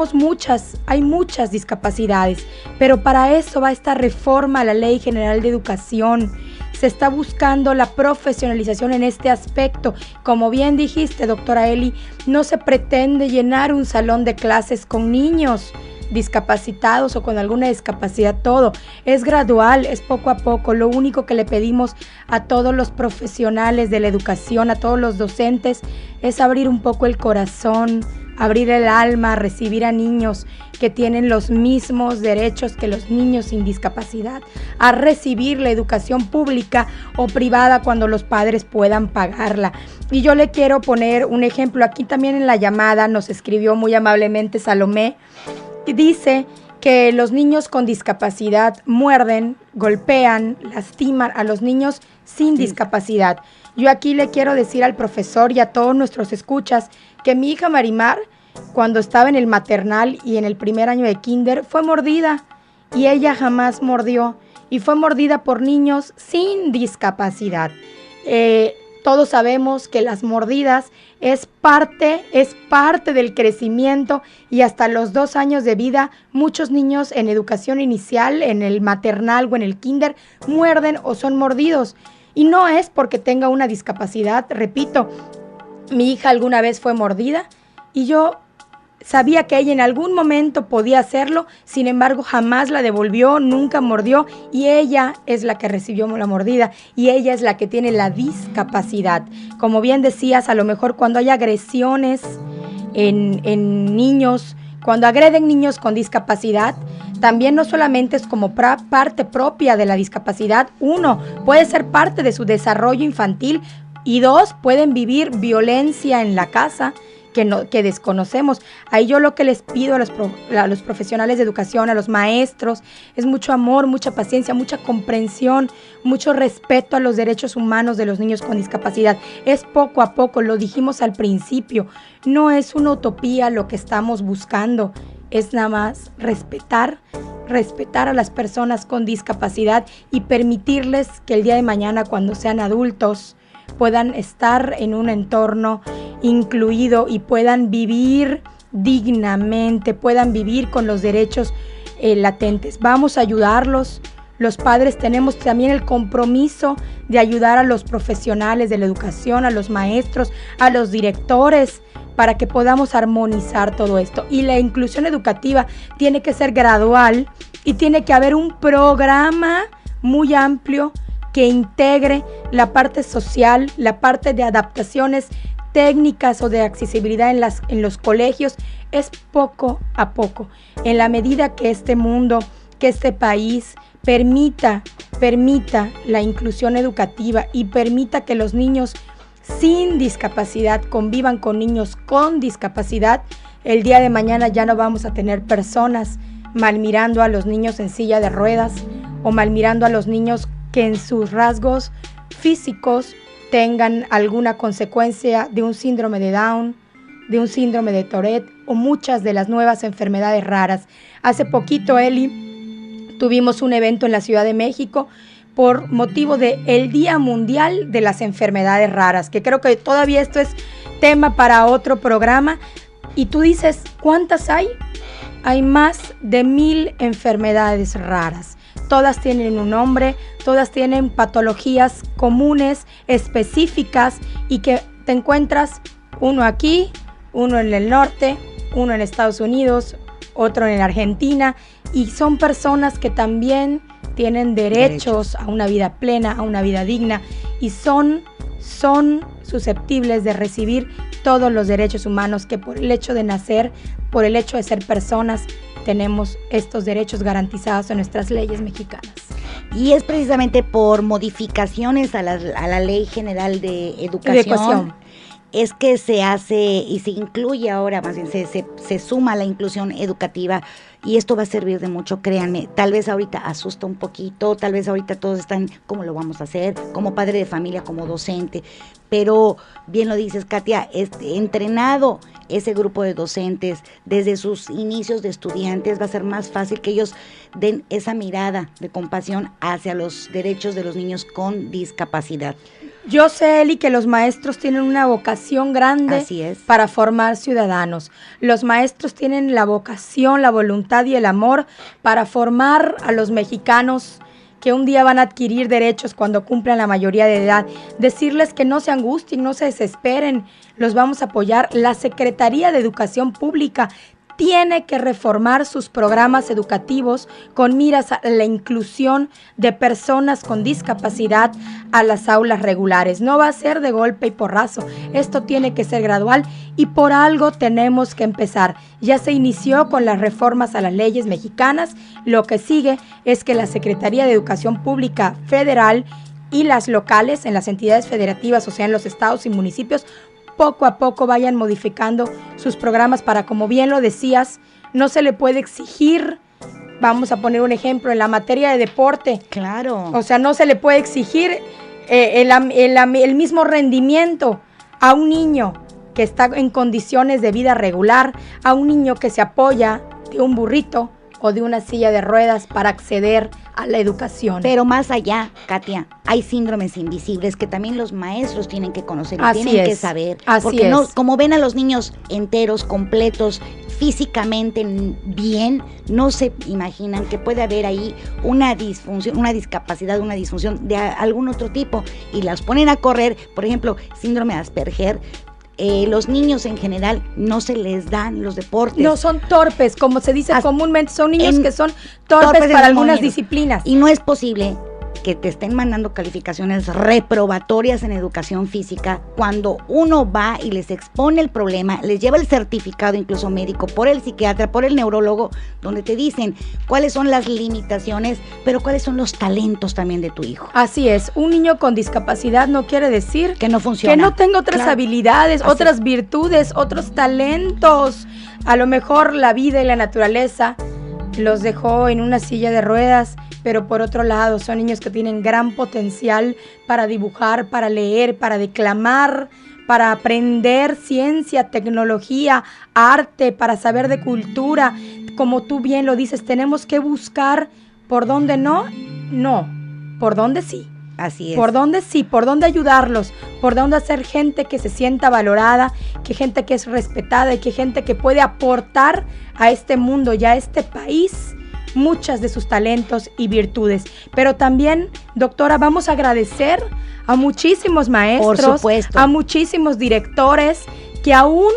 muchas discapacidades, pero para eso va esta reforma a la Ley General de Educación. Se está buscando la profesionalización en este aspecto. Como bien dijiste, doctora Eli, no se pretende llenar un salón de clases con niños discapacitados o con alguna discapacidad, todo. Es gradual, es poco a poco. Lo único que le pedimos a todos los profesionales de la educación, a todos los docentes, es abrir un poco el corazón, abrir el alma, recibir a niños que tienen los mismos derechos que los niños sin discapacidad, a recibir la educación pública o privada cuando los padres puedan pagarla. Y yo le quiero poner un ejemplo. Aquí también en la llamada nos escribió muy amablemente Salomé, y dice que los niños con discapacidad muerden, golpean, lastiman a los niños sin discapacidad. Yo aquí le quiero decir al profesor y a todos nuestros escuchas que mi hija Marimar, cuando estaba en el maternal y en el primer año de kinder, fue mordida, y ella jamás mordió, y fue mordida por niños sin discapacidad. Todos sabemos que las mordidas es parte del crecimiento, y hasta los 2 años de vida muchos niños en educación inicial, en el maternal o en el kinder, muerden o son mordidos. Y no es porque tenga una discapacidad. Repito, mi hija alguna vez fue mordida y yo sabía que ella en algún momento podía hacerlo, sin embargo jamás la devolvió, nunca mordió, y ella es la que recibió la mordida y ella es la que tiene la discapacidad. Como bien decías, a lo mejor cuando hay agresiones en niños, cuando agreden niños con discapacidad, también no solamente es como parte propia de la discapacidad. 1, puede ser parte de su desarrollo infantil, y 2, pueden vivir violencia en la casa que desconocemos. Ahí yo lo que les pido a los profesionales de educación, a los maestros, es mucho amor, mucha paciencia, mucha comprensión, mucho respeto a los derechos humanos de los niños con discapacidad. Es poco a poco, lo dijimos al principio, no es una utopía lo que estamos buscando, es nada más respetar a las personas con discapacidad y permitirles que el día de mañana, cuando sean adultos, puedan estar en un entorno incluido y puedan vivir dignamente, puedan vivir con los derechos latentes. Vamos a ayudarlos. Los padres tenemos también el compromiso de ayudar a los profesionales de la educación, a los maestros, a los directores, para que podamos armonizar todo esto. Y la inclusión educativa tiene que ser gradual y tiene que haber un programa muy amplio que integre la parte social, la parte de adaptaciones técnicas o de accesibilidad en los colegios. Es poco a poco, en la medida que este mundo, que este país permita la inclusión educativa y permita que los niños sin discapacidad convivan con niños con discapacidad, el día de mañana ya no vamos a tener personas malmirando a los niños en silla de ruedas o malmirando a los niños que en sus rasgos físicos tengan alguna consecuencia de un síndrome de Down, de un síndrome de Tourette o muchas de las nuevas enfermedades raras. Hace poquito, Eli, tuvimos un evento en la Ciudad de México por motivo del Día Mundial de las Enfermedades Raras, que creo que todavía esto es tema para otro programa. Y tú dices, ¿cuántas hay? Hay más de 1000 enfermedades raras. Todas tienen un nombre, todas tienen patologías comunes, específicas, y que te encuentras uno aquí, uno en el norte, uno en Estados Unidos, otro en Argentina, y son personas que también tienen derechos a una vida plena, a una vida digna, y son susceptibles de recibir todos los derechos humanos que por el hecho de nacer, por el hecho de ser personas, tenemos estos derechos garantizados en nuestras leyes mexicanas. Y es precisamente por modificaciones a la Ley General de Educación. Es que se hace y se incluye ahora, más bien se suma la inclusión educativa, y esto va a servir de mucho, créanme. Tal vez ahorita asusta un poquito, tal vez ahorita todos están, ¿cómo lo vamos a hacer? Como padre de familia, como docente, pero bien lo dices, Katia, entrenado ese grupo de docentes desde sus inicios de estudiantes, va a ser más fácil que ellos den esa mirada de compasión hacia los derechos de los niños con discapacidad. Yo sé, Eli, que los maestros tienen una vocación grande para formar ciudadanos. Los maestros tienen la vocación, la voluntad y el amor para formar a los mexicanos que un día van a adquirir derechos cuando cumplan la mayoría de edad. Decirles que no se angustien, no se desesperen, los vamos a apoyar. La Secretaría de Educación Pública tiene que reformar sus programas educativos con miras a la inclusión de personas con discapacidad a las aulas regulares. No va a ser de golpe y porrazo, esto tiene que ser gradual y por algo tenemos que empezar. Ya se inició con las reformas a las leyes mexicanas, lo que sigue es que la Secretaría de Educación Pública Federal y las locales en las entidades federativas, o sea en los estados y municipios, poco a poco vayan modificando sus programas para, como bien lo decías, no se le puede exigir, vamos a poner un ejemplo, en la materia de deporte. Claro. O sea, no se le puede exigir el mismo rendimiento a un niño que está en condiciones de vida regular, a un niño que se apoya de un burrito o de una silla de ruedas para acceder a la educación. Pero más allá, Katia, hay síndromes invisibles que también los maestros tienen que conocer y tienen que saber. Porque no, como ven a los niños enteros, completos, físicamente bien, no se imaginan que puede haber ahí una disfunción, una discapacidad, una disfunción de algún otro tipo, y las ponen a correr. Por ejemplo, síndrome de Asperger. Los niños en general no se les dan los deportes. No, son torpes, como se dice comúnmente, son niños que son torpes para algunas disciplinas. Y no es posible que te estén mandando calificaciones reprobatorias en educación física cuando uno va y les expone el problema, les lleva el certificado incluso médico por el psiquiatra, por el neurólogo, donde te dicen cuáles son las limitaciones, pero cuáles son los talentos también de tu hijo. Así es, un niño con discapacidad no quiere decir que no funciona, que no tenga otras habilidades, otras virtudes, otros talentos. A lo mejor la vida y la naturaleza los dejó en una silla de ruedas, pero por otro lado son niños que tienen gran potencial para dibujar, para leer, para declamar, para aprender ciencia, tecnología, arte, para saber de cultura. Como tú bien lo dices, tenemos que buscar por dónde no, por dónde sí. Así es. Por dónde sí, por dónde ayudarlos, por dónde hacer gente que se sienta valorada, que gente que es respetada y que gente que puede aportar a este mundo y a este país muchas de sus talentos y virtudes. Pero también, doctora, vamos a agradecer a muchísimos maestros, por supuesto, a muchísimos directores que aún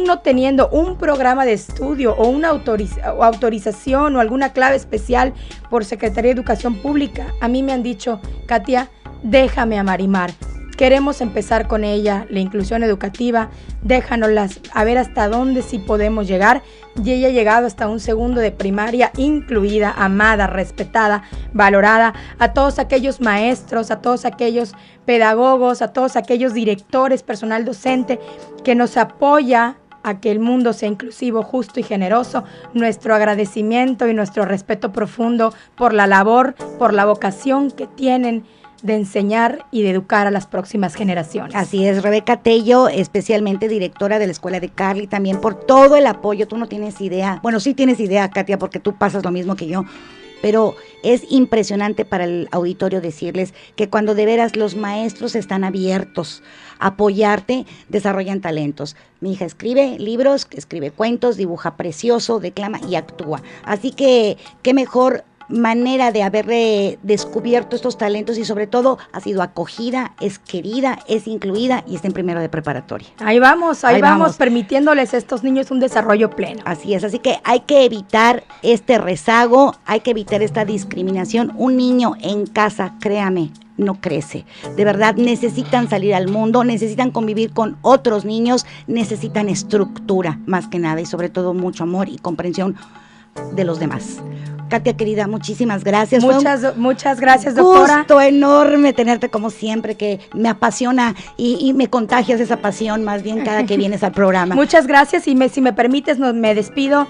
no teniendo un programa de estudio o una autorización o alguna clave especial por Secretaría de Educación Pública, a mí me han dicho, Katia, déjame a Marimar. Queremos empezar con ella, la inclusión educativa, déjanoslas a ver hasta dónde sí podemos llegar. Y ella ha llegado hasta un segundo de primaria, incluida, amada, respetada, valorada. A todos aquellos maestros, a todos aquellos pedagogos, a todos aquellos directores, personal docente que nos apoya a que el mundo sea inclusivo, justo y generoso. Nuestro agradecimiento y nuestro respeto profundo por la labor, por la vocación que tienen de enseñar y de educar a las próximas generaciones. Así es, Rebeca Tello, especialmente directora de la Escuela de Carly, también por todo el apoyo. Tú no tienes idea, bueno, sí tienes idea, Katia, porque tú pasas lo mismo que yo, pero es impresionante para el auditorio decirles que cuando de veras los maestros están abiertos a apoyarte, desarrollan talentos. Mi hija escribe libros, escribe cuentos, dibuja precioso, declama y actúa. Así que, qué mejor manera de haber descubierto estos talentos y sobre todo ha sido acogida, es querida, es incluida y está en primero de preparatoria. Ahí vamos, permitiéndoles a estos niños un desarrollo pleno. Así es, así que hay que evitar este rezago, hay que evitar esta discriminación. Un niño en casa, créame, no crece. De verdad, necesitan salir al mundo, necesitan convivir con otros niños, necesitan estructura, más que nada, y sobre todo mucho amor y comprensión de los demás. Katia, querida, muchísimas gracias. Muchas gracias, doctora. Un gusto enorme tenerte como siempre, que me apasiona y me contagias esa pasión más bien cada que vienes al programa. Muchas gracias y si me permites, me despido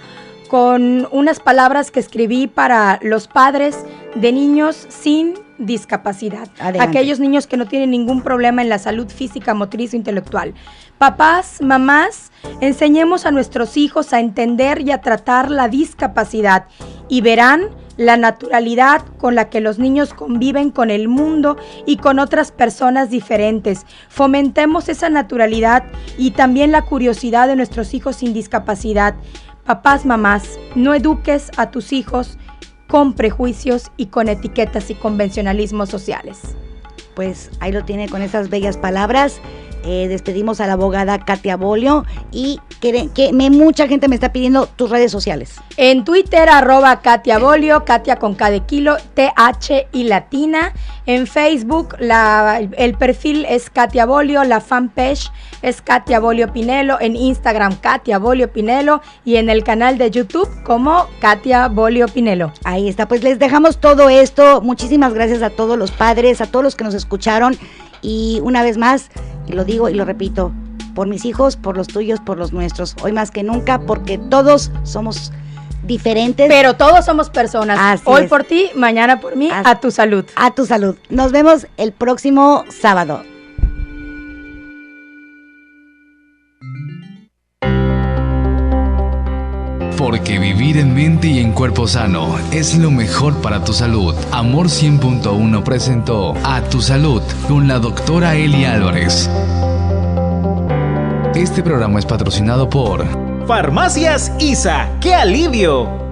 con unas palabras que escribí para los padres de niños sin discapacidad. Adelante. Aquellos niños que no tienen ningún problema en la salud física, motriz o intelectual. Papás, mamás, enseñemos a nuestros hijos a entender y a tratar la discapacidad y verán la naturalidad con la que los niños conviven con el mundo y con otras personas diferentes. Fomentemos esa naturalidad y también la curiosidad de nuestros hijos sin discapacidad. Papás, mamás, no eduques a tus hijos con prejuicios y con etiquetas y convencionalismos sociales. Pues ahí lo tiene con esas bellas palabras. Despedimos a la abogada Katia Bolio y mucha gente me está pidiendo tus redes sociales. En Twitter, @Katia Bolio, Katia con K de kilo, TH y latina. En Facebook, el perfil es Katia Bolio, la fanpage es Katia Bolio Pinelo, en Instagram Katia Bolio Pinelo y en el canal de YouTube como Katia Bolio Pinelo. Ahí está, pues les dejamos todo esto. Muchísimas gracias a todos los padres, a todos los que nos escucharon y una vez más, lo digo y lo repito, por mis hijos, por los tuyos, por los nuestros, hoy más que nunca, porque todos somos diferentes. Pero todos somos personas. Así hoy es. Por ti, mañana por mí, a tu salud. A tu salud. Nos vemos el próximo sábado. Porque vivir en mente y en cuerpo sano es lo mejor para tu salud. Amor 100.1 presentó A Tu Salud con la doctora Eli Álvarez. Este programa es patrocinado por Farmacias ISA. ¡Qué alivio!